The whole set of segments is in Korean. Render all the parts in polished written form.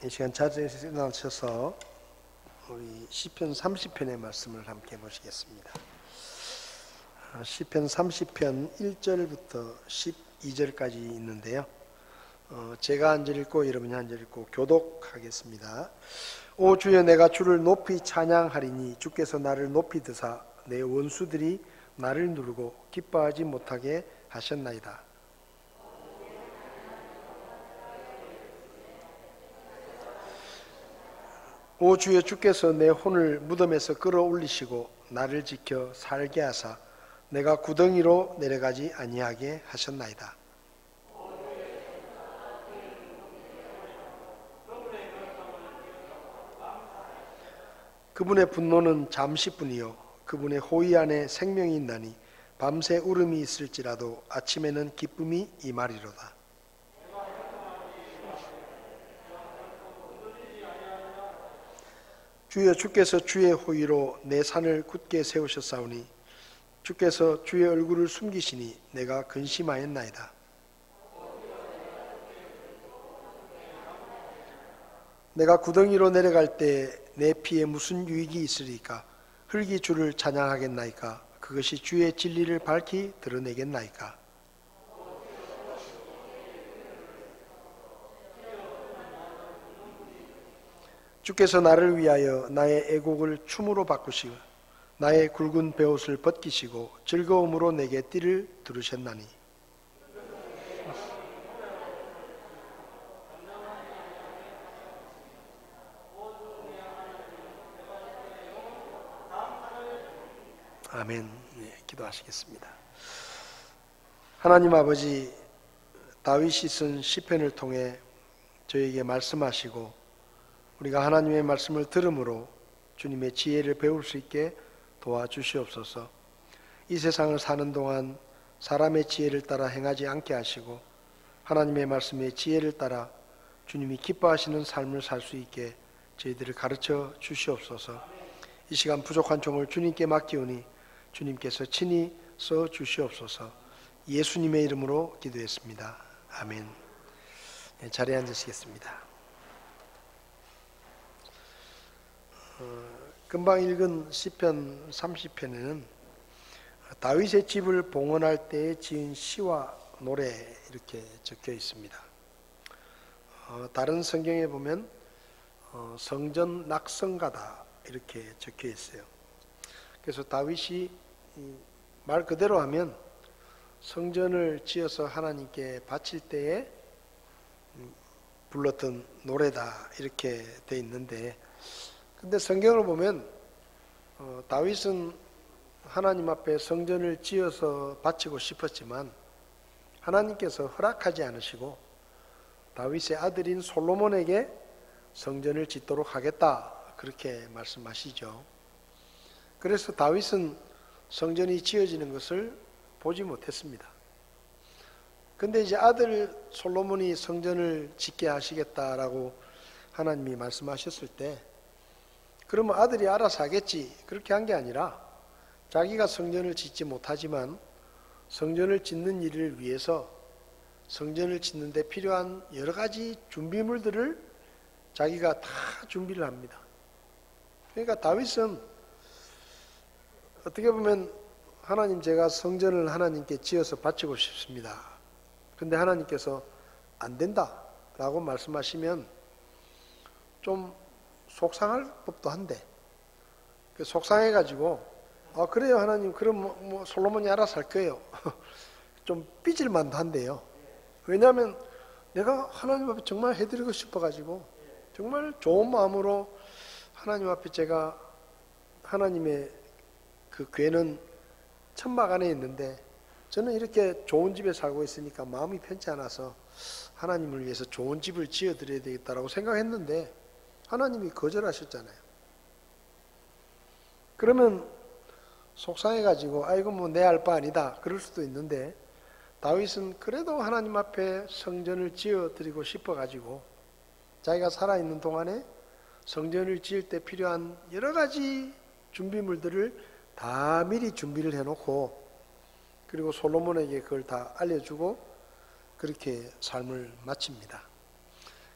이 시간 자리에서 일어나셔서 우리 시편 30편의 말씀을 함께 보시겠습니다. 시편 30편 1절부터 12절까지 있는데요. 제가 한 절 읽고 여러분이 한 절 읽고 교독하겠습니다. 오 주여, 내가 주를 높이 찬양하리니 주께서 나를 높이 드사 내 원수들이 나를 누르고 기뻐하지 못하게 하셨나이다. 오 주여, 주께서 내 혼을 무덤에서 끌어올리시고 나를 지켜 살게 하사 내가 구덩이로 내려가지 아니하게 하셨나이다. 그분의 분노는 잠시뿐이요 그분의 호의 안에 생명이 있나니 밤새 울음이 있을지라도 아침에는 기쁨이 임하리로다. 주여, 주께서 주의 호의로 내 산을 굳게 세우셨사오니 주께서 주의 얼굴을 숨기시니 내가 근심하였나이다. 내가 구덩이로 내려갈 때 내 피에 무슨 유익이 있으리까? 흙이 주를 찬양하겠나이까? 그것이 주의 진리를 밝히 드러내겠나이까? 주께서 나를 위하여 나의 애곡을 춤으로 바꾸시고 나의 굵은 베옷을 벗기시고 즐거움으로 내게 띠를 두르셨나니 아멘. 네, 기도하시겠습니다. 하나님 아버지, 다윗이 쓴 시편을 통해 저에게 말씀하시고 우리가 하나님의 말씀을 들음으로 주님의 지혜를 배울 수 있게 도와주시옵소서. 이 세상을 사는 동안 사람의 지혜를 따라 행하지 않게 하시고 하나님의 말씀의 지혜를 따라 주님이 기뻐하시는 삶을 살 수 있게 저희들을 가르쳐 주시옵소서. 이 시간 부족한 종을 주님께 맡기오니 주님께서 친히 써 주시옵소서. 예수님의 이름으로 기도했습니다. 아멘. 네, 자리에 앉으시겠습니다. 금방 읽은 시편 30편에는 다윗의 집을 봉헌할 때에 지은 시와 노래 이렇게 적혀 있습니다. 다른 성경에 보면 성전 낙성가다 이렇게 적혀 있어요. 그래서 다윗이 말 그대로 하면 성전을 지어서 하나님께 바칠 때에 불렀던 노래다 이렇게 돼 있는데, 근데 성경을 보면 다윗은 하나님 앞에 성전을 지어서 바치고 싶었지만 하나님께서 허락하지 않으시고 다윗의 아들인 솔로몬에게 성전을 짓도록 하겠다 그렇게 말씀하시죠. 그래서 다윗은 성전이 지어지는 것을 보지 못했습니다. 근데 이제 아들 솔로몬이 성전을 짓게 하시겠다라고 하나님이 말씀하셨을 때 그러면 아들이 알아서 하겠지 그렇게 한 게 아니라 자기가 성전을 짓지 못하지만 성전을 짓는 일을 위해서 성전을 짓는 데 필요한 여러 가지 준비물들을 자기가 다 준비를 합니다. 그러니까 다윗은 어떻게 보면 하나님, 제가 성전을 하나님께 지어서 바치고 싶습니다. 근데 하나님께서 안 된다 라고 말씀하시면 좀 속상할 법도 한데, 속상해가지고 그래요 하나님, 그럼 뭐 솔로몬이 알아서 할 거예요 좀 삐질만도 한데요. 왜냐하면 내가 하나님 앞에 정말 해드리고 싶어가지고 정말 좋은 마음으로 하나님 앞에 제가 하나님의 그 궤는 천막 안에 있는데 저는 이렇게 좋은 집에 살고 있으니까 마음이 편치 않아서 하나님을 위해서 좋은 집을 지어드려야 되겠다라고 생각했는데 하나님이 거절하셨잖아요. 그러면 속상해가지고 아이고 뭐 내 알 바 아니다 그럴 수도 있는데, 다윗은 그래도 하나님 앞에 성전을 지어드리고 싶어가지고 자기가 살아있는 동안에 성전을 지을 때 필요한 여러 가지 준비물들을 다 미리 준비를 해놓고 그리고 솔로몬에게 그걸 다 알려주고 그렇게 삶을 마칩니다.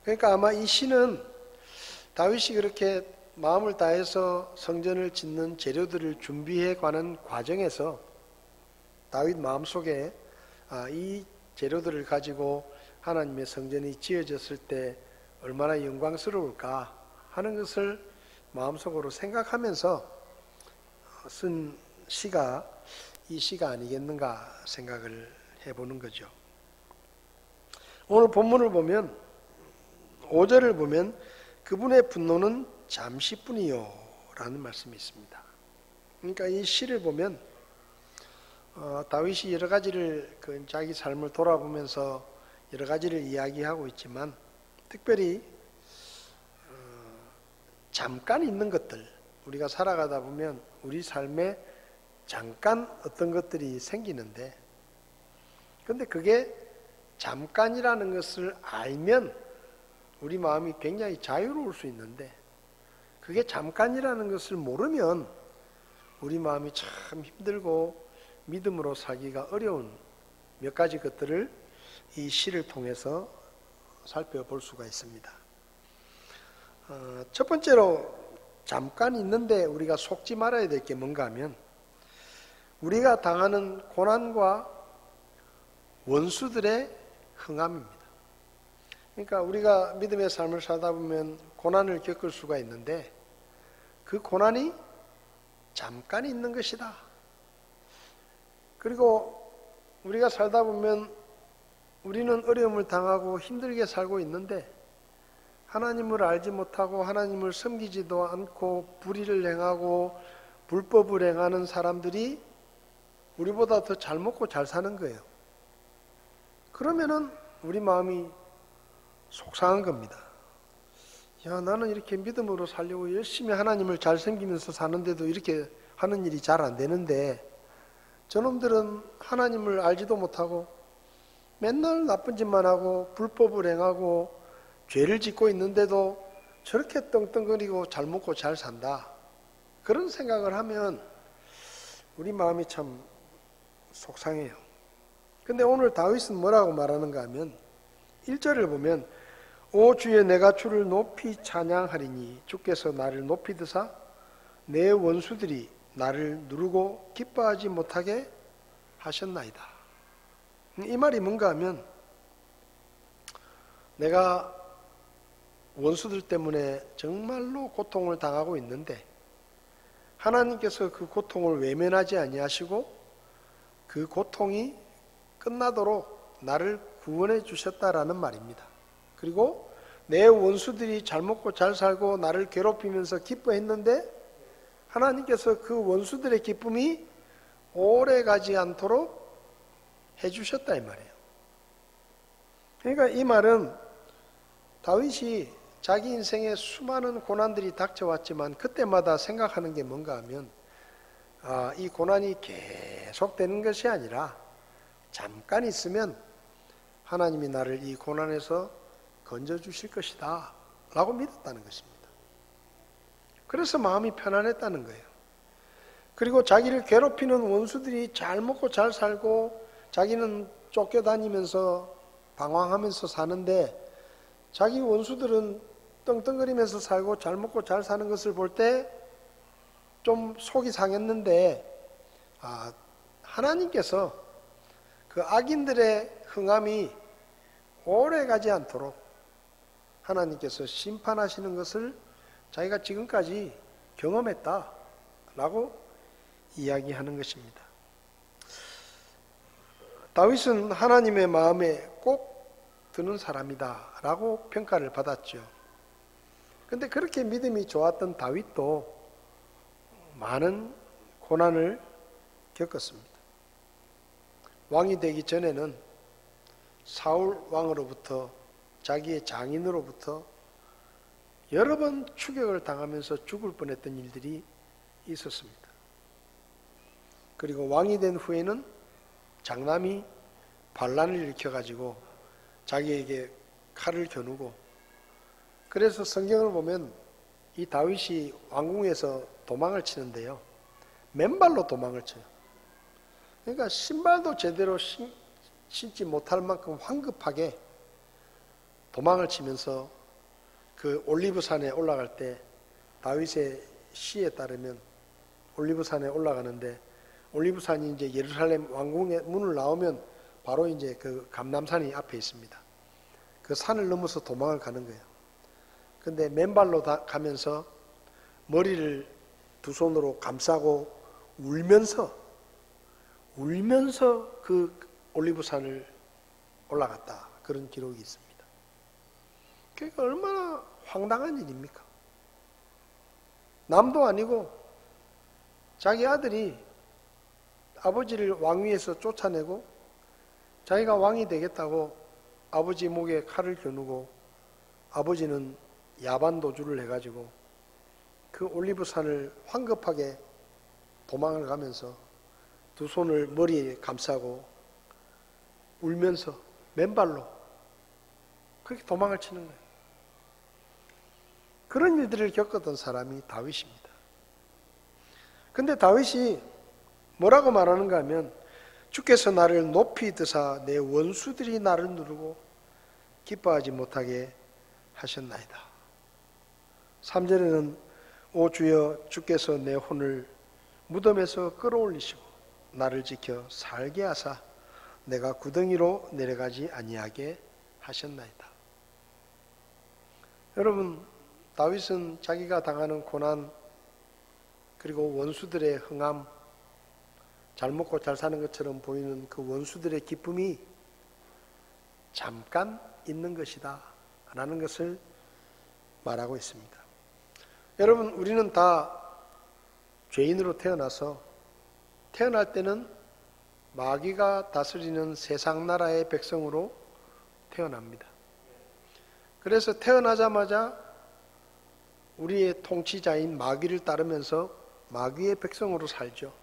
그러니까 아마 이 시는 다윗이 그렇게 마음을 다해서 성전을 짓는 재료들을 준비해 가는 과정에서 다윗 마음속에 이 재료들을 가지고 하나님의 성전이 지어졌을 때 얼마나 영광스러울까 하는 것을 마음속으로 생각하면서 쓴 시가 이 시가 아니겠는가 생각을 해보는 거죠. 오늘 본문을 보면 5절을 보면 그분의 분노는 잠시뿐이요 라는 말씀이 있습니다. 그러니까 이 시를 보면 다윗이 여러 가지를 자기 삶을 돌아보면서 여러 가지를 이야기하고 있지만 특별히 잠깐 있는 것들, 우리가 살아가다 보면 우리 삶에 잠깐 어떤 것들이 생기는데, 근데 그게 잠깐이라는 것을 알면 우리 마음이 굉장히 자유로울 수 있는데, 그게 잠깐이라는 것을 모르면 우리 마음이 참 힘들고 믿음으로 살기가 어려운 몇 가지 것들을 이 시를 통해서 살펴볼 수가 있습니다. 첫 번째로 잠깐 있는데 우리가 속지 말아야 될 게 뭔가 하면, 우리가 당하는 고난과 원수들의 흥함입니다. 그러니까 우리가 믿음의 삶을 살다 보면 고난을 겪을 수가 있는데 그 고난이 잠깐 있는 것이다. 그리고 우리가 살다 보면 우리는 어려움을 당하고 힘들게 살고 있는데 하나님을 알지 못하고 하나님을 섬기지도 않고 불의를 행하고 불법을 행하는 사람들이 우리보다 더 잘 먹고 잘 사는 거예요. 그러면은 우리 마음이 속상한 겁니다. 야, 나는 이렇게 믿음으로 살려고 열심히 하나님을 잘 섬기면서 사는데도 이렇게 하는 일이 잘 안 되는데 저놈들은 하나님을 알지도 못하고 맨날 나쁜 짓만 하고 불법을 행하고 죄를 짓고 있는데도 저렇게 떵떵거리고 잘 먹고 잘 산다. 그런 생각을 하면 우리 마음이 참 속상해요. 근데 오늘 다윗은 뭐라고 말하는가 하면 1절을 보면 오 주여 내가 주를 높이 찬양하리니 주께서 나를 높이 드사 내 원수들이 나를 누르고 기뻐하지 못하게 하셨나이다. 이 말이 뭔가 하면 내가 원수들 때문에 정말로 고통을 당하고 있는데 하나님께서 그 고통을 외면하지 아니하시고 그 고통이 끝나도록 나를 구원해 주셨다라는 말입니다. 그리고 내 원수들이 잘 먹고 잘 살고 나를 괴롭히면서 기뻐했는데 하나님께서 그 원수들의 기쁨이 오래 가지 않도록 해주셨다 이 말이에요. 그러니까 이 말은 다윗이 자기 인생에 수많은 고난들이 닥쳐왔지만 그때마다 생각하는 게 뭔가 하면 이 고난이 계속되는 것이 아니라 잠깐 있으면 하나님이 나를 이 고난에서 건져주실 것이다 라고 믿었다는 것입니다. 그래서 마음이 편안했다는 거예요. 그리고 자기를 괴롭히는 원수들이 잘 먹고 잘 살고 자기는 쫓겨다니면서 방황하면서 사는데 자기 원수들은 떵떵거리면서 살고 잘 먹고 잘 사는 것을 볼 때 좀 속이 상했는데 하나님께서 그 악인들의 흥함이 오래 가지 않도록 하나님께서 심판하시는 것을 자기가 지금까지 경험했다라고 이야기하는 것입니다. 다윗은 하나님의 마음에 꼭 드는 사람이다라고 평가를 받았죠. 그런데 그렇게 믿음이 좋았던 다윗도 많은 고난을 겪었습니다. 왕이 되기 전에는 사울 왕으로부터 자기의 장인으로부터 여러 번 추격을 당하면서 죽을 뻔했던 일들이 있었습니다. 그리고 왕이 된 후에는 장남이 반란을 일으켜가지고 자기에게 칼을 겨누고, 그래서 성경을 보면 이 다윗이 왕궁에서 도망을 치는데요, 맨발로 도망을 쳐요. 그러니까 신발도 제대로 신지 못할 만큼 황급하게 도망을 치면서 그 올리브산에 올라갈 때 다윗의 시에 따르면 올리브산에 올라가는데 올리브산이 이제 예루살렘 왕궁의 문을 나오면 바로 이제 그 감람산이 앞에 있습니다. 그 산을 넘어서 도망을 가는 거예요. 근데 맨발로 가면서 머리를 두 손으로 감싸고 울면서 그 올리브산을 올라갔다. 그런 기록이 있습니다. 그러니까 얼마나 황당한 일입니까? 남도 아니고 자기 아들이 아버지를 왕위에서 쫓아내고 자기가 왕이 되겠다고 아버지 목에 칼을 겨누고 아버지는 야반 도주를 해가지고 그 올리브산을 황급하게 도망을 가면서 두 손을 머리에 감싸고 울면서 맨발로 그렇게 도망을 치는 거예요. 그런 일들을 겪었던 사람이 다윗입니다. 근데 다윗이 뭐라고 말하는가 하면 주께서 나를 높이 드사 내 원수들이 나를 누르고 기뻐하지 못하게 하셨나이다. 3절에는 오 주여 주께서 내 혼을 무덤에서 끌어올리시고 나를 지켜 살게 하사 내가 구덩이로 내려가지 아니하게 하셨나이다. 여러분, 다윗은 자기가 당하는 고난 그리고 원수들의 흥함, 잘 먹고 잘 사는 것처럼 보이는 그 원수들의 기쁨이 잠깐 있는 것이다 라는 것을 말하고 있습니다. 여러분, 우리는 다 죄인으로 태어나서 태어날 때는 마귀가 다스리는 세상 나라의 백성으로 태어납니다. 그래서 태어나자마자 우리의 통치자인 마귀를 따르면서 마귀의 백성으로 살죠.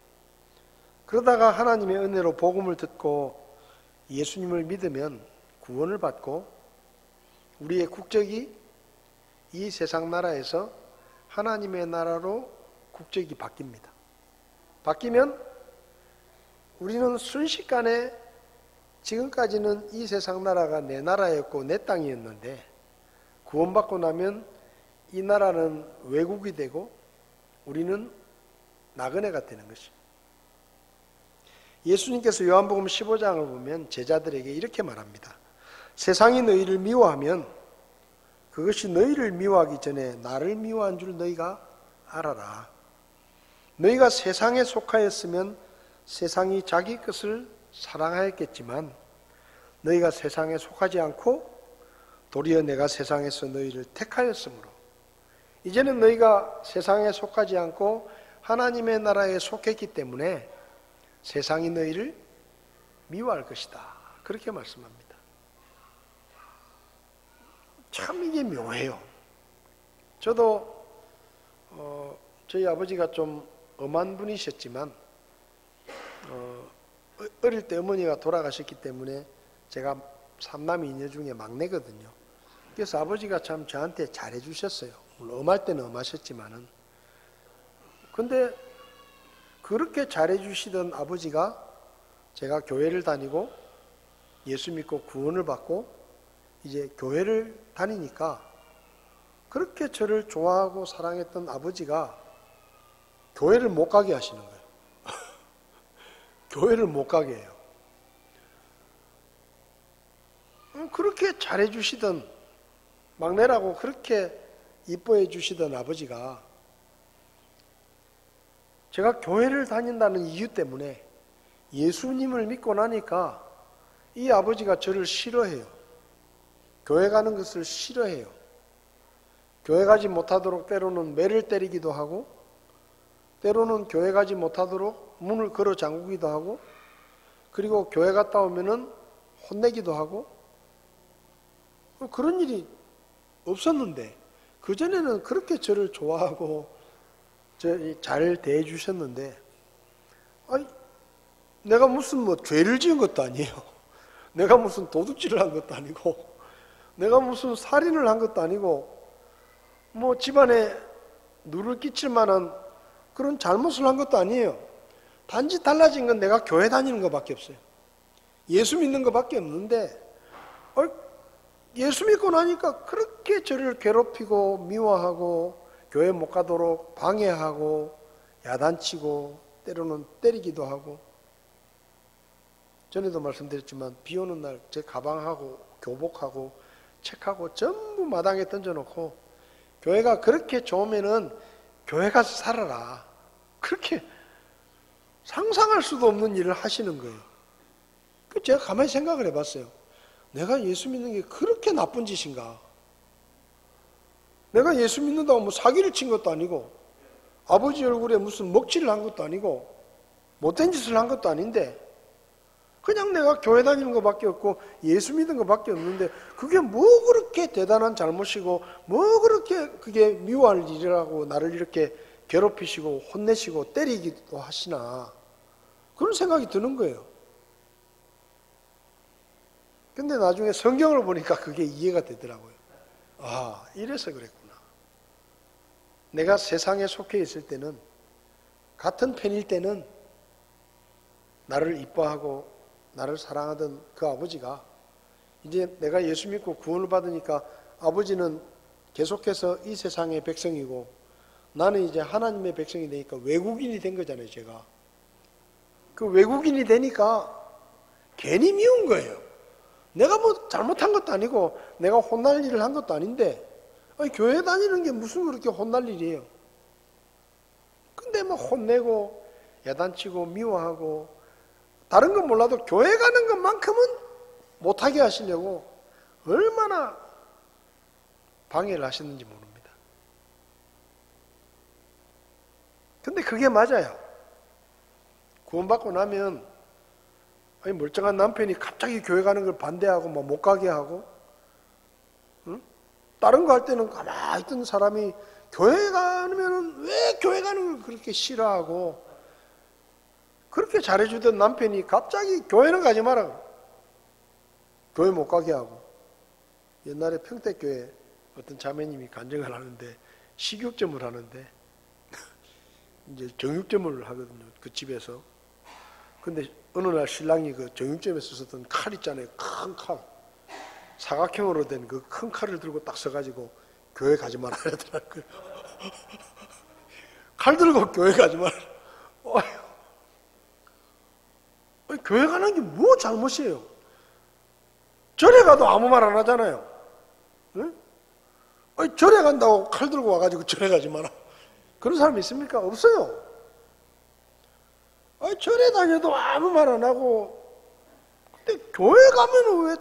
그러다가 하나님의 은혜로 복음을 듣고 예수님을 믿으면 구원을 받고 우리의 국적이 이 세상 나라에서 하나님의 나라로 국적이 바뀝니다. 바뀌면 우리는 순식간에 지금까지는 이 세상 나라가 내 나라였고 내 땅이었는데 구원받고 나면 이 나라는 외국이 되고 우리는 나그네가 되는 것입니다. 예수님께서 요한복음 15장을 보면 제자들에게 이렇게 말합니다. 세상이 너희를 미워하면 그것이 너희를 미워하기 전에 나를 미워한 줄 너희가 알아라. 너희가 세상에 속하였으면 세상이 자기 것을 사랑하였겠지만 너희가 세상에 속하지 않고 도리어 내가 세상에서 너희를 택하였으므로 이제는 너희가 세상에 속하지 않고 하나님의 나라에 속했기 때문에 세상이 너희를 미워할 것이다. 그렇게 말씀합니다. 참 이게 묘해요. 저도 저희 아버지가 좀 엄한 분이셨지만 어릴 때 어머니가 돌아가셨기 때문에 제가 삼남 이녀 중에 막내거든요. 그래서 아버지가 참 저한테 잘해주셨어요. 물론 엄할 때는 엄하셨지만은. 근데 그렇게 잘해주시던 아버지가 제가 교회를 다니고 예수 믿고 구원을 받고 이제 교회를 다니니까 그렇게 저를 좋아하고 사랑했던 아버지가 교회를 못 가게 하시는 거예요. 교회를 못 가게 해요. 그렇게 잘해주시던 막내라고 그렇게 이뻐해 주시던 아버지가 제가 교회를 다닌다는 이유 때문에 예수님을 믿고 나니까 이 아버지가 저를 싫어해요. 교회 가는 것을 싫어해요. 교회 가지 못하도록 때로는 매를 때리기도 하고 때로는 교회 가지 못하도록 문을 걸어 잠그기도 하고 그리고 교회 갔다 오면은 혼내기도 하고 그런 일이 없었는데 그전에는 그렇게 저를 좋아하고 잘 대해 주셨는데 아니, 내가 무슨 죄를 지은 것도 아니에요. 내가 무슨 도둑질을 한 것도 아니고 내가 무슨 살인을 한 것도 아니고 집안에 누를 끼칠 만한 그런 잘못을 한 것도 아니에요. 단지 달라진 건 내가 교회 다니는 것밖에 없어요. 예수 믿는 것밖에 없는데 예수 믿고 나니까 그렇게 저를 괴롭히고 미워하고 교회 못 가도록 방해하고 야단치고 때로는 때리기도 하고, 전에도 말씀드렸지만 비 오는 날 제 가방하고 교복하고 책하고 전부 마당에 던져놓고, 교회가 그렇게 좋으면은 교회 가서 살아라, 그렇게 상상할 수도 없는 일을 하시는 거예요. 제가 가만히 생각을 해봤어요. 내가 예수 믿는 게 그렇게 나쁜 짓인가? 내가 예수 믿는다고 뭐 사기를 친 것도 아니고, 아버지 얼굴에 무슨 먹칠을 한 것도 아니고, 못된 짓을 한 것도 아닌데, 그냥 내가 교회 다니는 것밖에 없고 예수 믿는 것밖에 없는데, 그게 뭐 그렇게 대단한 잘못이고 뭐 그렇게 그게 미워할 일이라고 나를 이렇게 괴롭히시고 혼내시고 때리기도 하시나, 그런 생각이 드는 거예요. 근데 나중에 성경을 보니까 그게 이해가 되더라고요. 아, 이래서 그랬구나. 내가 세상에 속해 있을 때는, 같은 편일 때는 나를 이뻐하고 나를 사랑하던 그 아버지가, 이제 내가 예수 믿고 구원을 받으니까 아버지는 계속해서 이 세상의 백성이고 나는 이제 하나님의 백성이 되니까 외국인이 된 거잖아요. 제가 그 외국인이 되니까 괜히 미운 거예요. 내가 뭐 잘못한 것도 아니고 내가 혼날 일을 한 것도 아닌데, 아니, 교회 다니는 게 무슨 그렇게 혼날 일이에요. 근데 뭐 혼내고 야단치고 미워하고, 다른 건 몰라도 교회 가는 것만큼은 못하게 하시려고 얼마나 방해를 하셨는지 모릅니다. 근데 그게 맞아요. 구원받고 나면, 아니, 멀쩡한 남편이 갑자기 교회 가는 걸 반대하고 뭐 못 가게 하고, 응? 다른 거 할 때는 가만히 있던 사람이 교회 가면 왜 교회 가는 걸 그렇게 싫어하고, 그렇게 잘해주던 남편이 갑자기 교회는 가지 마라, 교회 못 가게 하고. 옛날에 평택교회 어떤 자매님이 간증을 하는데, 식육점을 하는데 이제 정육점을 하거든요, 그 집에서. 근데 어느 날 신랑이 그 정육점에서 썼던 칼 있잖아요, 큰 칼, 사각형으로 된 그 큰 칼을 들고 딱 서가지고 교회 가지 마라 그러더라고요. 칼 들고 교회 가지 마라. 아니, 교회 가는 게 뭐 잘못이에요? 절에 가도 아무 말 안 하잖아요. 응? 아니, 절에 간다고 칼 들고 와가지고 절에 가지 마라, 그런 사람 있습니까? 없어요. 아니, 절에 다녀도 아무 말 안 하고, 근데 교회 가면은 왜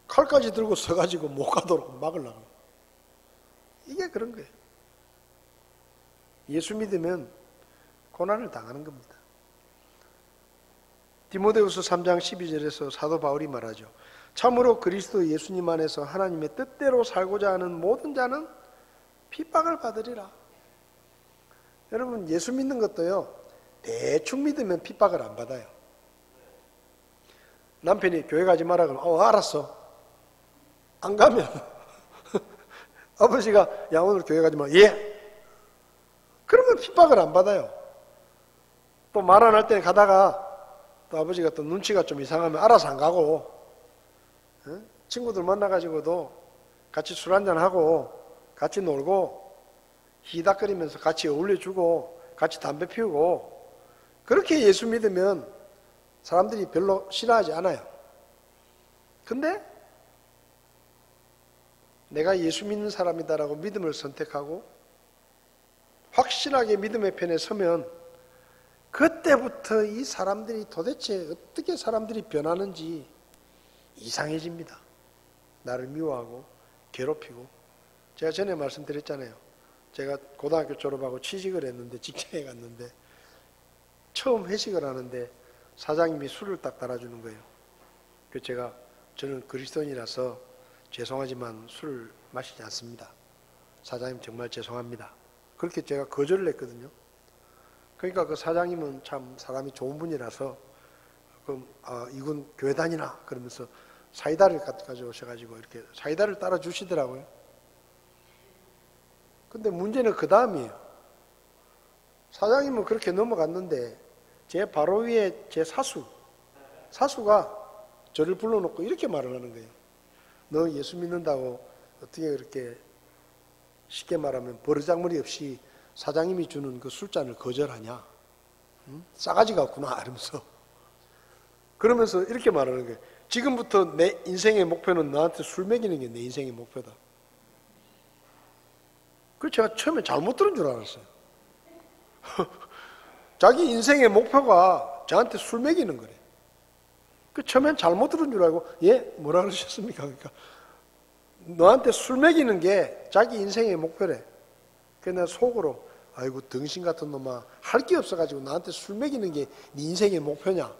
칼까지 들고 서가지고 못 가도록 막으려고. 이게 그런 거예요. 예수 믿으면 고난을 당하는 겁니다. 디모데후서 3장 12절에서 사도 바울이 말하죠. 참으로 그리스도 예수님 안에서 하나님의 뜻대로 살고자 하는 모든 자는 핍박을 받으리라. 여러분, 예수 믿는 것도요, 대충 믿으면 핍박을 안 받아요. 남편이 교회 가지 마라 그러면 알았어. 안 가면 아버지가 야, 오늘 교회 가지 마. 예. 그러면 핍박을 안 받아요. 또 말 안 할 때는 가다가 또 아버지가 또 눈치가 좀 이상하면 알아서 안 가고, 친구들 만나가지고도 같이 술 한잔하고 같이 놀고 히닥거리면서 같이 어울려주고 같이 담배 피우고, 그렇게 예수 믿으면 사람들이 별로 싫어하지 않아요. 근데 내가 예수 믿는 사람이다라고 믿음을 선택하고 확실하게 믿음의 편에 서면, 그때부터 이 사람들이 도대체 어떻게 사람들이 변하는지 이상해집니다. 나를 미워하고 괴롭히고. 제가 전에 말씀드렸잖아요. 제가 고등학교 졸업하고 취직을 했는데, 직장에 갔는데 처음 회식을 하는데 사장님이 술을 딱 따라주는 거예요. 그래서 저는 그리스도인이라서 죄송하지만 술을 마시지 않습니다. 사장님 정말 죄송합니다. 그렇게 제가 거절을 했거든요. 그러니까 그 사장님은 참 사람이 좋은 분이라서, 그럼 이군 교회 다니나 그러면서 사이다를 가져오셔가지고 이렇게 사이다를 따라 주시더라고요. 근데 문제는 그 다음이에요. 사장님은 그렇게 넘어갔는데 제 바로 위에 제 사수가 저를 불러놓고 이렇게 말을 하는 거예요. 너 예수 믿는다고 어떻게 그렇게 쉽게 말하면 버르장머리 없이 사장님이 주는 그 술잔을 거절하냐? 응? 싸가지 같구나 이러면서. 그러면서 이렇게 말하는 거예요. 지금부터 내 인생의 목표는 너한테 술 먹이는 게 내 인생의 목표다. 그래서 제가 처음에 잘못 들은 줄 알았어요. 자기 인생의 목표가 저한테 술 먹이는 거래. 그 처음엔 잘못 들은 줄 알고, 예? 뭐라 그러셨습니까? 그러니까 너한테 술 먹이는 게 자기 인생의 목표래. 그래서 내가 속으로, 아이고 등신 같은 놈아, 할 게 없어가지고 나한테 술 먹이는 게 네 인생의 목표냐?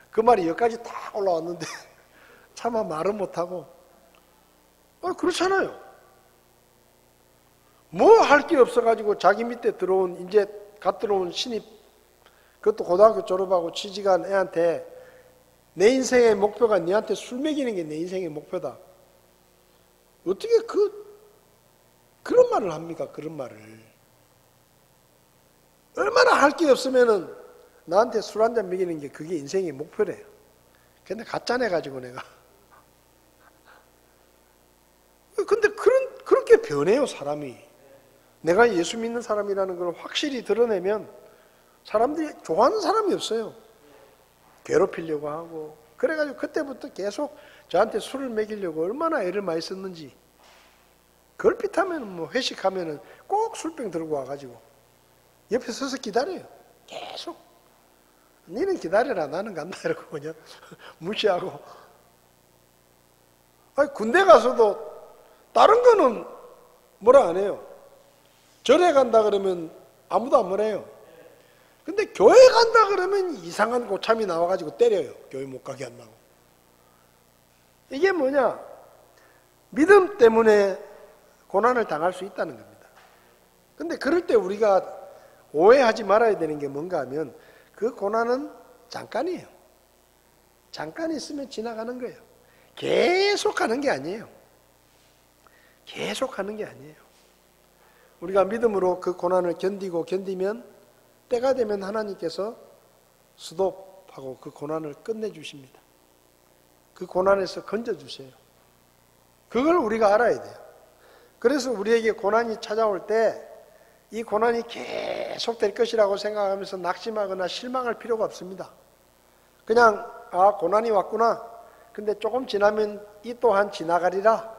그 말이 여기까지 다 올라왔는데 차마 말은 못하고, 그렇잖아요. 뭐 할 게 없어가지고 자기 밑에 들어온, 이제 갓 들어온 신입, 그것도 고등학교 졸업하고 취직한 애한테 내 인생의 목표가 네한테 술 먹이는 게 내 인생의 목표다. 어떻게 그런 말을 합니까? 그런 말을. 얼마나 할 게 없으면은 나한테 술 한잔 먹이는 게 그게 인생의 목표래요. 근데 가짜내가지고 내가. 근데 그렇게 변해요, 사람이. 내가 예수 믿는 사람이라는 걸 확실히 드러내면 사람들이 좋아하는 사람이 없어요. 괴롭히려고 하고. 그래가지고 그때부터 계속 저한테 술을 먹이려고 얼마나 애를 많이 썼는지. 걸핏하면 뭐 회식하면은 꼭 술병 들고 와가지고 옆에 서서 기다려요. 계속. 니는 기다려라, 나는 간다 이러고 그냥 무시하고. 아니, 군대 가서도 다른 거는 뭐라 안 해요. 절에 간다 그러면 아무도 안 뭐래요. 근데 교회 간다 그러면 이상한 고참이 나와가지고 때려요. 교회 못 가게 한다고. 이게 뭐냐? 믿음 때문에 고난을 당할 수 있다는 겁니다. 근데 그럴 때 우리가 오해하지 말아야 되는 게 뭔가 하면 그 고난은 잠깐이에요. 잠깐 있으면 지나가는 거예요. 계속 하는 게 아니에요. 계속 하는 게 아니에요. 우리가 믿음으로 그 고난을 견디면 때가 되면 하나님께서 스톱하고 그 고난을 끝내주십니다. 그 고난에서 건져주세요. 그걸 우리가 알아야 돼요. 그래서 우리에게 고난이 찾아올 때 이 고난이 계속될 것이라고 생각하면서 낙심하거나 실망할 필요가 없습니다. 그냥 고난이 왔구나. 근데 조금 지나면 이 또한 지나가리라.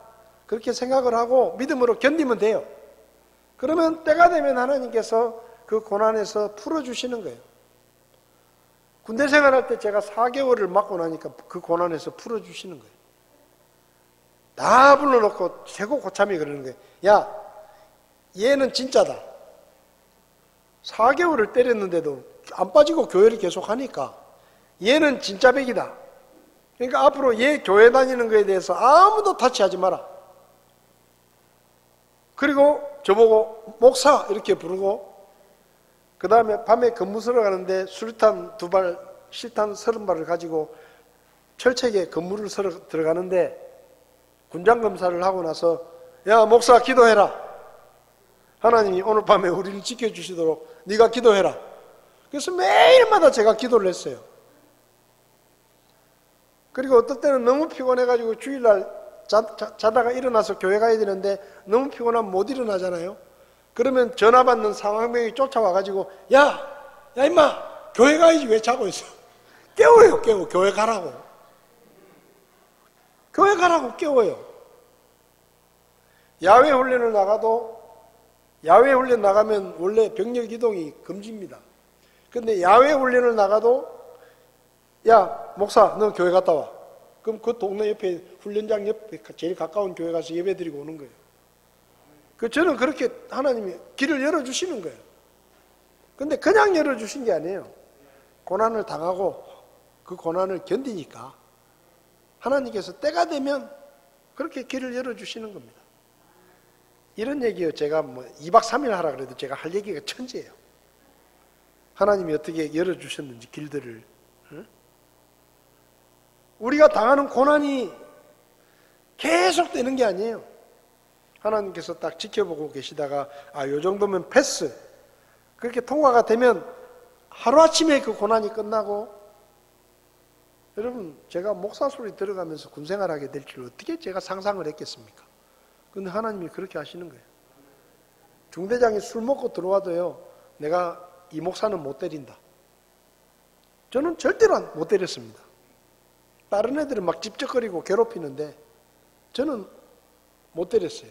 그렇게 생각을 하고 믿음으로 견디면 돼요. 그러면 때가 되면 하나님께서 그 고난에서 풀어주시는 거예요. 군대 생활할 때 제가 4개월을 맞고 나니까 그 고난에서 풀어주시는 거예요. 다 불러놓고 최고 고참이 그러는 거예요. 야, 얘는 진짜다. 4개월을 때렸는데도 안 빠지고 교회를 계속 하니까 얘는 진짜 백이다. 그러니까 앞으로 얘 교회 다니는 거에 대해서 아무도 터치하지 마라. 그리고 저보고 목사 이렇게 부르고, 그 다음에 밤에 근무 서러 가는데 수류탄 2발, 실탄 30발을 가지고 철책에 근무를 서러 들어가는데 군장 검사를 하고 나서, 야 목사 기도해라. 하나님이 오늘 밤에 우리를 지켜주시도록 네가 기도해라. 그래서 매일마다 제가 기도를 했어요. 그리고 어떨 때는 너무 피곤해가지고 주일날 자다가 일어나서 교회 가야 되는데 너무 피곤하면 못 일어나잖아요. 그러면 전화 받는 상황명이 쫓아와가지고 야 임마 교회 가야지 왜 자고 있어. 깨워요. 교회 가라고. 교회 가라고 깨워요. 야외 훈련을 나가도, 야외 훈련 나가면 원래 병력 이동이 금지입니다. 근데 야외 훈련을 나가도 야 목사 너 교회 갔다 와. 그럼 그 동네 옆에 훈련장 옆에 제일 가까운 교회 가서 예배 드리고 오는 거예요. 저는 그렇게 하나님이 길을 열어주시는 거예요. 근데 그냥 열어주신 게 아니에요. 고난을 당하고 그 고난을 견디니까 하나님께서 때가 되면 그렇게 길을 열어주시는 겁니다. 이런 얘기요. 제가 2박 3일 하라 그래도 제가 할 얘기가 천재예요. 하나님이 어떻게 열어주셨는지 길들을. 우리가 당하는 고난이 계속되는 게 아니에요. 하나님께서 딱 지켜보고 계시다가 요 정도면 패스. 그렇게 통과가 되면 하루아침에 그 고난이 끝나고 여러분, 제가 목사 소리 들어가면서 군생활하게 될 줄 어떻게 제가 상상을 했겠습니까? 근데 하나님이 그렇게 하시는 거예요. 중대장이 술 먹고 들어와도요, 내가 이 목사는 못 때린다. 저는 절대로 못 때렸습니다. 다른 애들은 막 집적거리고 괴롭히는데 저는 못 때렸어요.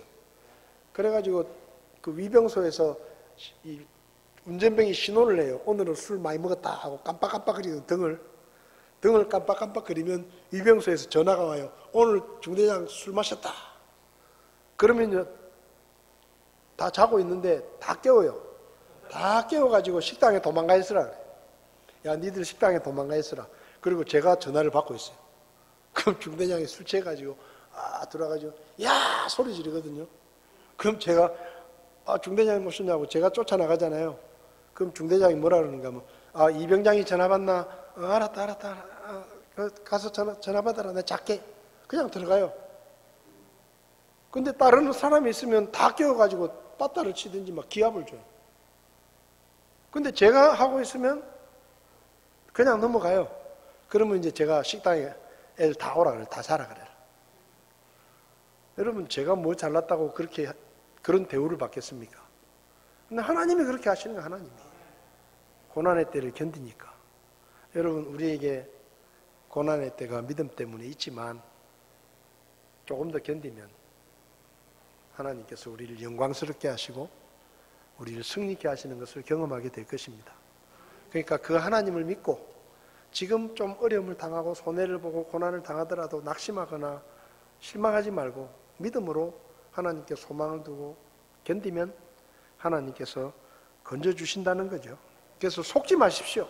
그래가지고 그 위병소에서 이 운전병이 신호를 해요. 오늘은 술 많이 먹었다 하고 깜빡깜빡거리는 등을 깜빡깜빡거리면 위병소에서 전화가 와요. 오늘 중대장 술 마셨다. 그러면 다 자고 있는데 다 깨워요. 다 깨워가지고 식당에 도망가 있으라 그래. 야, 니들 식당에 도망가 있으라. 그리고 제가 전화를 받고 있어요. 그럼 중대장이 술 취해가지고 들어와가지고 야 소리 지르거든요. 그럼 제가 중대장이 오셨냐고 제가 쫓아나가잖아요. 그럼 중대장이 뭐라 그러는가 하면 이병장이 전화 받나? 알았다. 가서 전화 받아라. 내가 작게 그냥 들어가요. 근데 다른 사람이 있으면 다 깨워가지고 빠따를 치든지 막 기합을 줘요. 근데 제가 하고 있으면 그냥 넘어가요. 그러면 이제 제가 식당에 애들 다 오라 그래요. 다 자라 그래요. 여러분, 제가 뭐 잘났다고 그런 대우를 받겠습니까? 근데 하나님이 그렇게 하시는 거예요. 하나님이 고난의 때를 견디니까. 여러분, 우리에게 고난의 때가 믿음 때문에 있지만 조금 더 견디면 하나님께서 우리를 영광스럽게 하시고 우리를 승리케 하시는 것을 경험하게 될 것입니다. 그러니까 그 하나님을 믿고 지금 좀 어려움을 당하고 손해를 보고 고난을 당하더라도 낙심하거나 실망하지 말고 믿음으로 하나님께 소망을 두고 견디면 하나님께서 건져주신다는 거죠. 그래서 속지 마십시오.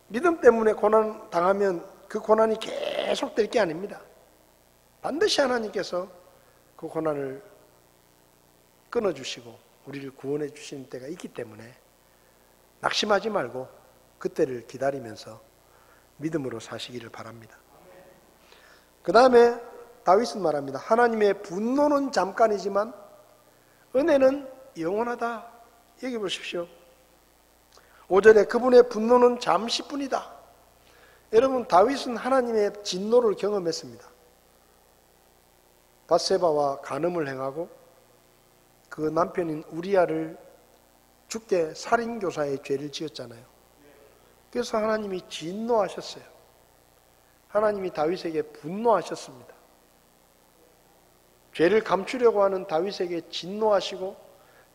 믿음 때문에 고난 당하면 그 고난이 계속될 게 아닙니다. 반드시 하나님께서 그 고난을 끊어주시고 우리를 구원해 주시는 때가 있기 때문에 낙심하지 말고 그때를 기다리면서 믿음으로 사시기를 바랍니다. 그 다음에 다윗은 말합니다. 하나님의 분노는 잠깐이지만 은혜는 영원하다. 여기 보십시오. 5절에 그분의 분노는 잠시뿐이다. 여러분, 다윗은 하나님의 진노를 경험했습니다. 밧세바와 간음을 행하고 그 남편인 우리아를 죽게 살인교사의 죄를 지었잖아요. 그래서 하나님이 진노하셨어요. 하나님이 다윗에게 분노하셨습니다. 죄를 감추려고 하는 다윗에게 진노하시고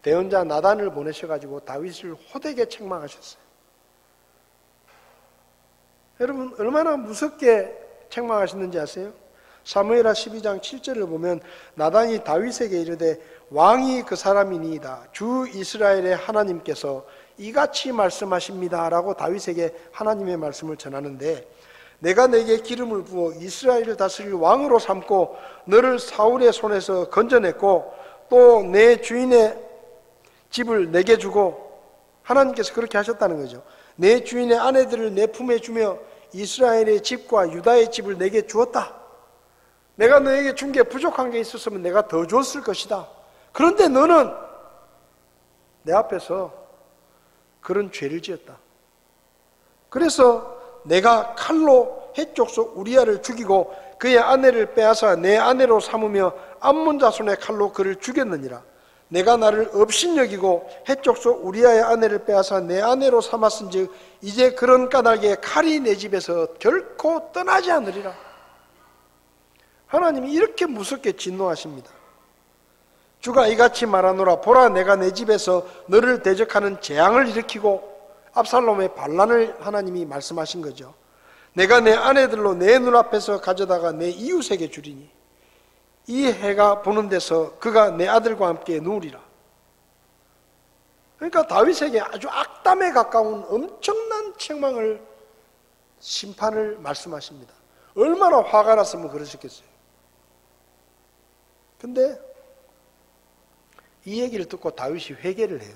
대언자 나단을 보내셔가지고 다윗을 호되게 책망하셨어요. 여러분, 얼마나 무섭게 책망하셨는지 아세요? 사무엘하 12장 7절을 보면 나단이 다윗에게 이르되 왕이 그 사람이니이다. 주 이스라엘의 하나님께서 이같이 말씀하십니다 라고 다윗에게 하나님의 말씀을 전하는데, 내가 내게 기름을 부어 이스라엘을 다스릴 왕으로 삼고 너를 사울의 손에서 건져냈고 또 내 주인의 집을 내게 주고, 하나님께서 그렇게 하셨다는 거죠. 내 주인의 아내들을 내 품에 주며 이스라엘의 집과 유다의 집을 내게 주었다. 내가 너에게 준 게 부족한 게 있었으면 내가 더 줬을 것이다. 그런데 너는 내 앞에서 그런 죄를 지었다. 그래서 내가 칼로 헷족속 우리아를 죽이고 그의 아내를 빼앗아 내 아내로 삼으며 암몬 자손의 칼로 그를 죽였느니라. 내가 나를 업신여기고 헷족속 우리아의 아내를 빼앗아 내 아내로 삼았은즉 이제 그런 까닭에 칼이 내 집에서 결코 떠나지 않으리라. 하나님이 이렇게 무섭게 진노하십니다. 주가 이같이 말하노라. 보라, 내가 내 집에서 너를 대적하는 재앙을 일으키고, 압살롬의 반란을 하나님이 말씀하신 거죠. 내가 내 아내들로 내 눈앞에서 가져다가 내 이웃에게 주리니 이 해가 보는 데서 그가 내 아들과 함께 누우리라. 그러니까 다윗에게 아주 악담에 가까운 엄청난 책망을, 심판을 말씀하십니다. 얼마나 화가 났으면 그러셨겠어요. 근데 이 얘기를 듣고 다윗이 회개를 해요.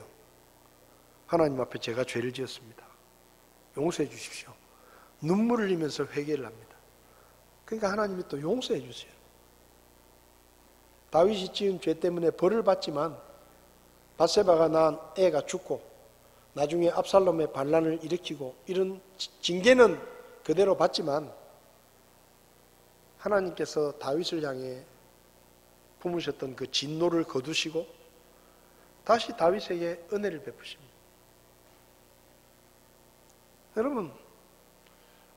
하나님 앞에 제가 죄를 지었습니다. 용서해 주십시오. 눈물을 흘리면서 회개를 합니다. 그러니까 하나님이 또 용서해 주세요. 다윗이 지은 죄 때문에 벌을 받지만 밧세바가 낳은 애가 죽고 나중에 압살롬의 반란을 일으키고 이런 징계는 그대로 받지만 하나님께서 다윗을 향해 품으셨던 그 진노를 거두시고 다시 다윗에게 은혜를 베푸십니다. 여러분,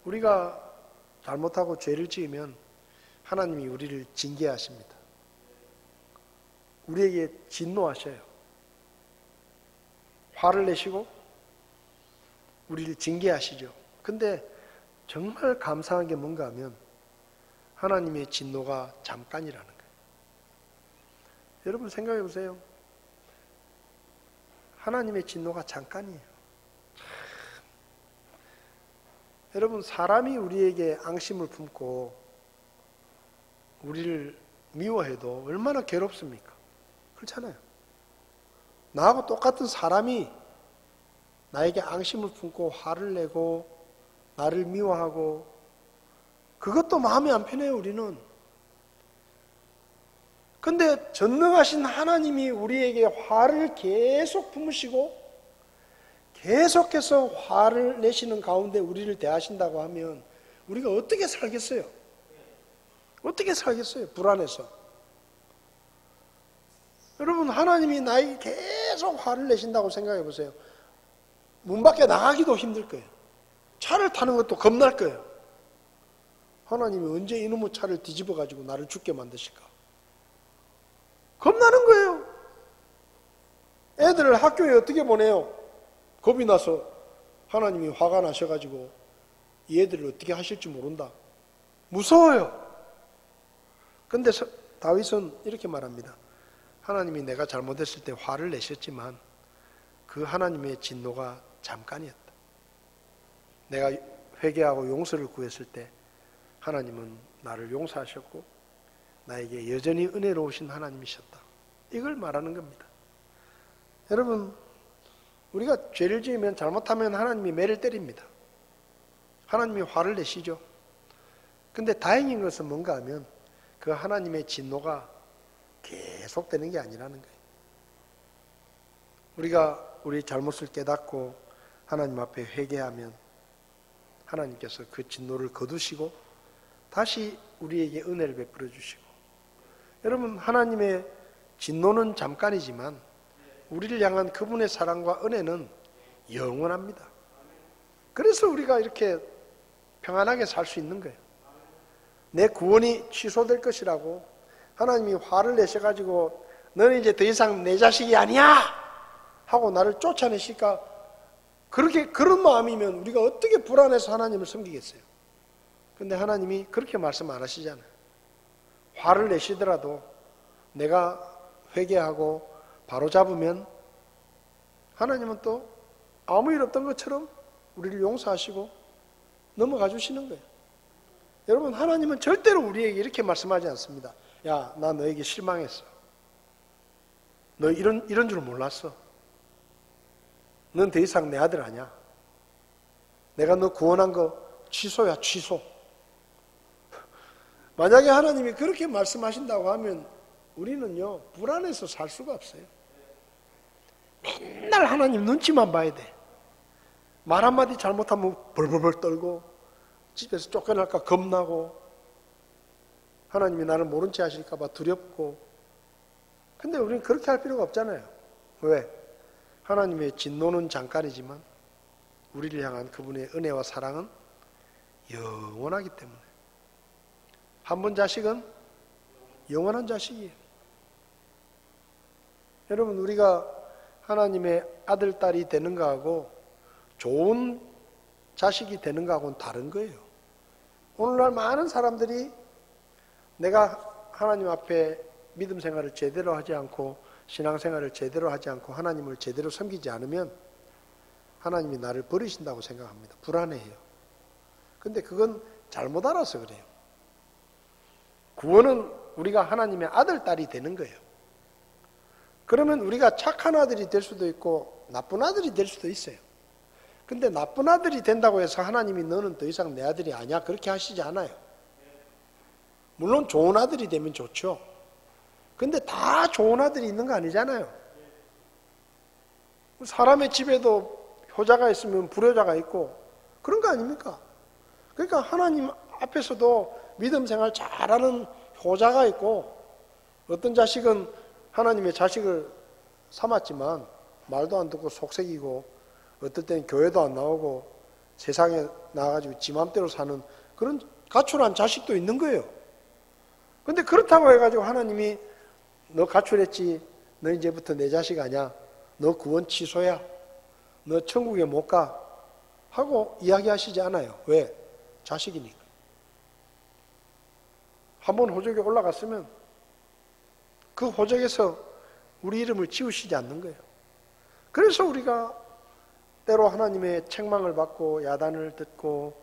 우리가 잘못하고 죄를 지으면 하나님이 우리를 징계하십니다. 우리에게 진노하셔요. 화를 내시고 우리를 징계하시죠. 근데 정말 감사한 게 뭔가 하면 하나님의 진노가 잠깐이라는 거예요. 여러분 생각해 보세요. 하나님의 진노가 잠깐이에요. 여러분, 사람이 우리에게 앙심을 품고 우리를 미워해도 얼마나 괴롭습니까? 그렇잖아요. 나하고 똑같은 사람이 나에게 앙심을 품고 화를 내고 나를 미워하고 그것도 마음이 안 편해요, 우리는. 근데 전능하신 하나님이 우리에게 화를 계속 품으시고 계속해서 화를 내시는 가운데 우리를 대하신다고 하면 우리가 어떻게 살겠어요? 어떻게 살겠어요? 불안해서. 여러분, 하나님이 나에게 계속 화를 내신다고 생각해 보세요. 문 밖에 나가기도 힘들 거예요. 차를 타는 것도 겁날 거예요. 하나님이 언제 이놈의 차를 뒤집어 가지고 나를 죽게 만드실까? 겁나는 거예요. 애들을 학교에 어떻게 보내요? 겁이 나서 하나님이 화가 나셔가지고 이 애들을 어떻게 하실지 모른다. 무서워요. 근데 다윗은 이렇게 말합니다. 하나님이 내가 잘못했을 때 화를 내셨지만 그 하나님의 진노가 잠깐이었다. 내가 회개하고 용서를 구했을 때 하나님은 나를 용서하셨고 나에게 여전히 은혜로우신 하나님이셨다. 이걸 말하는 겁니다. 여러분, 우리가 죄를 지으면 잘못하면 하나님이 매를 때립니다. 하나님이 화를 내시죠. 근데 다행인 것은 뭔가 하면 그 하나님의 진노가 계속되는 게 아니라는 거예요. 우리가 우리 잘못을 깨닫고 하나님 앞에 회개하면 하나님께서 그 진노를 거두시고 다시 우리에게 은혜를 베풀어 주시고, 여러분, 하나님의 진노는 잠깐이지만 우리를 향한 그분의 사랑과 은혜는 영원합니다. 그래서 우리가 이렇게 평안하게 살 수 있는 거예요. 내 구원이 취소될 것이라고 하나님이 화를 내셔가지고 너는 이제 더 이상 내 자식이 아니야 하고 나를 쫓아내실까? 그런 마음이면 우리가 어떻게 불안해서 하나님을 섬기겠어요? 근데 하나님이 그렇게 말씀 안 하시잖아요. 화를 내시더라도 내가 회개하고 바로 잡으면 하나님은 또 아무 일 없던 것처럼 우리를 용서하시고 넘어가 주시는 거예요. 여러분, 하나님은 절대로 우리에게 이렇게 말씀하지 않습니다. 야, 나 너에게 실망했어. 너 이런 줄 몰랐어. 넌 더 이상 내 아들 아니야. 내가 너 구원한 거 취소야, 취소. 만약에 하나님이 그렇게 말씀하신다고 하면 우리는요, 불안해서 살 수가 없어요. 맨날 하나님 눈치만 봐야 돼. 말 한마디 잘못하면 벌벌벌 떨고 집에서 쫓겨날까 겁나고 하나님이 나를 모른 채 하실까 봐 두렵고. 근데 우리는 그렇게 할 필요가 없잖아요. 왜? 하나님의 진노는 잠깐이지만 우리를 향한 그분의 은혜와 사랑은 영원하기 때문에. 한 번 자식은 영원한 자식이에요. 여러분, 우리가 하나님의 아들, 딸이 되는 거하고 좋은 자식이 되는 거하고는 다른 거예요. 오늘날 많은 사람들이 내가 하나님 앞에 믿음 생활을 제대로 하지 않고 신앙생활을 제대로 하지 않고 하나님을 제대로 섬기지 않으면 하나님이 나를 버리신다고 생각합니다. 불안해해요. 근데 그건 잘못 알아서 그래요. 구원은 우리가 하나님의 아들, 딸이 되는 거예요. 그러면 우리가 착한 아들이 될 수도 있고 나쁜 아들이 될 수도 있어요. 근데 나쁜 아들이 된다고 해서 하나님이 너는 더 이상 내 아들이 아니야 그렇게 하시지 않아요. 물론 좋은 아들이 되면 좋죠. 근데 다 좋은 아들이 있는 거 아니잖아요. 사람의 집에도 효자가 있으면 불효자가 있고 그런 거 아닙니까? 그러니까 하나님 앞에서도 믿음 생활 잘하는 효자가 있고, 어떤 자식은 하나님의 자식을 삼았지만 말도 안 듣고 속색이고, 어떨 때는 교회도 안 나오고 세상에 나가가지고 지 맘대로 사는 그런 가출한 자식도 있는 거예요. 근데 그렇다고 해가지고 하나님이 너 가출했지, 너 이제부터 내 자식 아니야, 너 구원 취소야, 너 천국에 못 가 하고 이야기하시지 않아요. 왜? 자식이니까. 한번 호적에 올라갔으면 그 호적에서 우리 이름을 지우시지 않는 거예요. 그래서 우리가 때로 하나님의 책망을 받고 야단을 듣고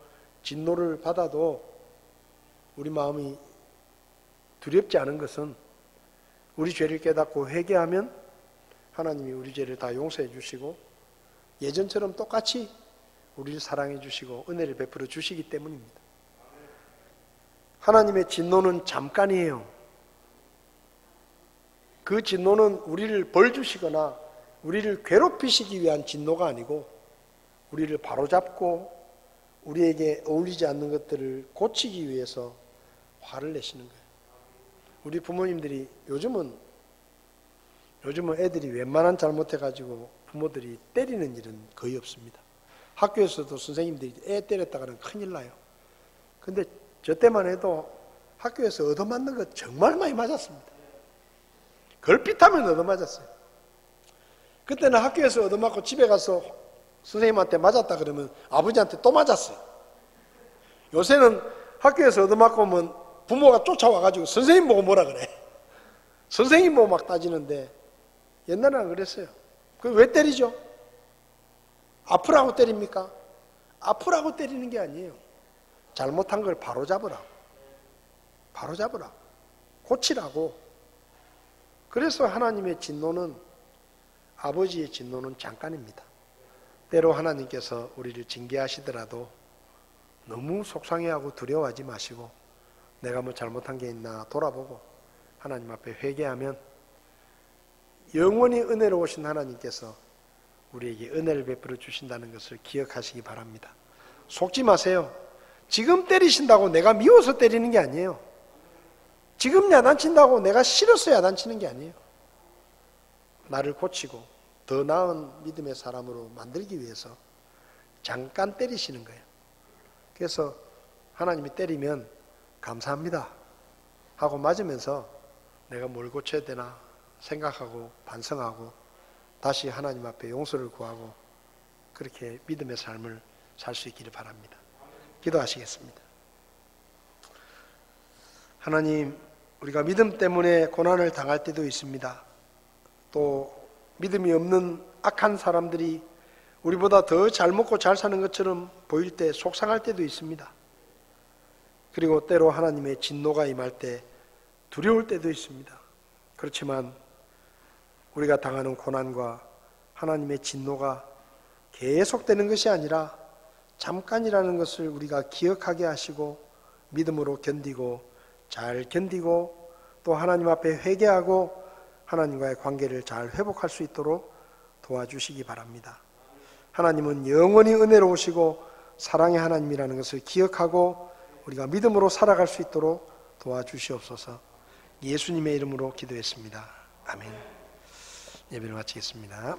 진노를 받아도 우리 마음이 두렵지 않은 것은 우리 죄를 깨닫고 회개하면 하나님이 우리 죄를 다 용서해 주시고 예전처럼 똑같이 우리를 사랑해 주시고 은혜를 베풀어 주시기 때문입니다. 하나님의 진노는 잠깐이에요. 그 진노는 우리를 벌 주시거나 우리를 괴롭히시기 위한 진노가 아니고 우리를 바로잡고 우리에게 어울리지 않는 것들을 고치기 위해서 화를 내시는 거예요. 우리 부모님들이 요즘은 애들이 웬만한 잘못해가지고 부모들이 때리는 일은 거의 없습니다. 학교에서도 선생님들이 애 때렸다가는 큰일 나요. 근데 저 때만 해도 학교에서 얻어맞는 거 정말 많이 맞았습니다. 걸핏하면 얻어맞았어요. 그때는 학교에서 얻어맞고 집에 가서 선생님한테 맞았다 그러면 아버지한테 또 맞았어요. 요새는 학교에서 얻어맞고 오면 부모가 쫓아와가지고 선생님 보고 뭐라 그래. 선생님 보고 막 따지는데 옛날에는 그랬어요. 그 왜 때리죠? 아프라고 때립니까? 아프라고 때리는 게 아니에요. 잘못한 걸 바로잡으라. 바로잡으라. 고치라고. 그래서 하나님의 진노는, 아버지의 진노는 잠깐입니다. 때로 하나님께서 우리를 징계하시더라도 너무 속상해하고 두려워하지 마시고 내가 뭐 잘못한 게 있나 돌아보고 하나님 앞에 회개하면 영원히 은혜로우신 하나님께서 우리에게 은혜를 베풀어 주신다는 것을 기억하시기 바랍니다. 속지 마세요. 지금 때리신다고 내가 미워서 때리는 게 아니에요. 지금 야단친다고 내가 싫어서 야단치는 게 아니에요. 나를 고치고 더 나은 믿음의 사람으로 만들기 위해서 잠깐 때리시는 거예요. 그래서 하나님이 때리면 감사합니다 하고 맞으면서 내가 뭘 고쳐야 되나 생각하고 반성하고 다시 하나님 앞에 용서를 구하고 그렇게 믿음의 삶을 살 수 있기를 바랍니다. 기도하시겠습니다. 하나님, 우리가 믿음 때문에 고난을 당할 때도 있습니다. 또 믿음이 없는 악한 사람들이 우리보다 더 잘 먹고 잘 사는 것처럼 보일 때 속상할 때도 있습니다. 그리고 때로 하나님의 진노가 임할 때 두려울 때도 있습니다. 그렇지만 우리가 당하는 고난과 하나님의 진노가 계속되는 것이 아니라 잠깐이라는 것을 우리가 기억하게 하시고 믿음으로 견디고 잘 견디고 또 하나님 앞에 회개하고 하나님과의 관계를 잘 회복할 수 있도록 도와주시기 바랍니다. 하나님은 영원히 은혜로우시고 사랑의 하나님이라는 것을 기억하고 우리가 믿음으로 살아갈 수 있도록 도와주시옵소서. 예수님의 이름으로 기도했습니다. 아멘. 예배를 마치겠습니다.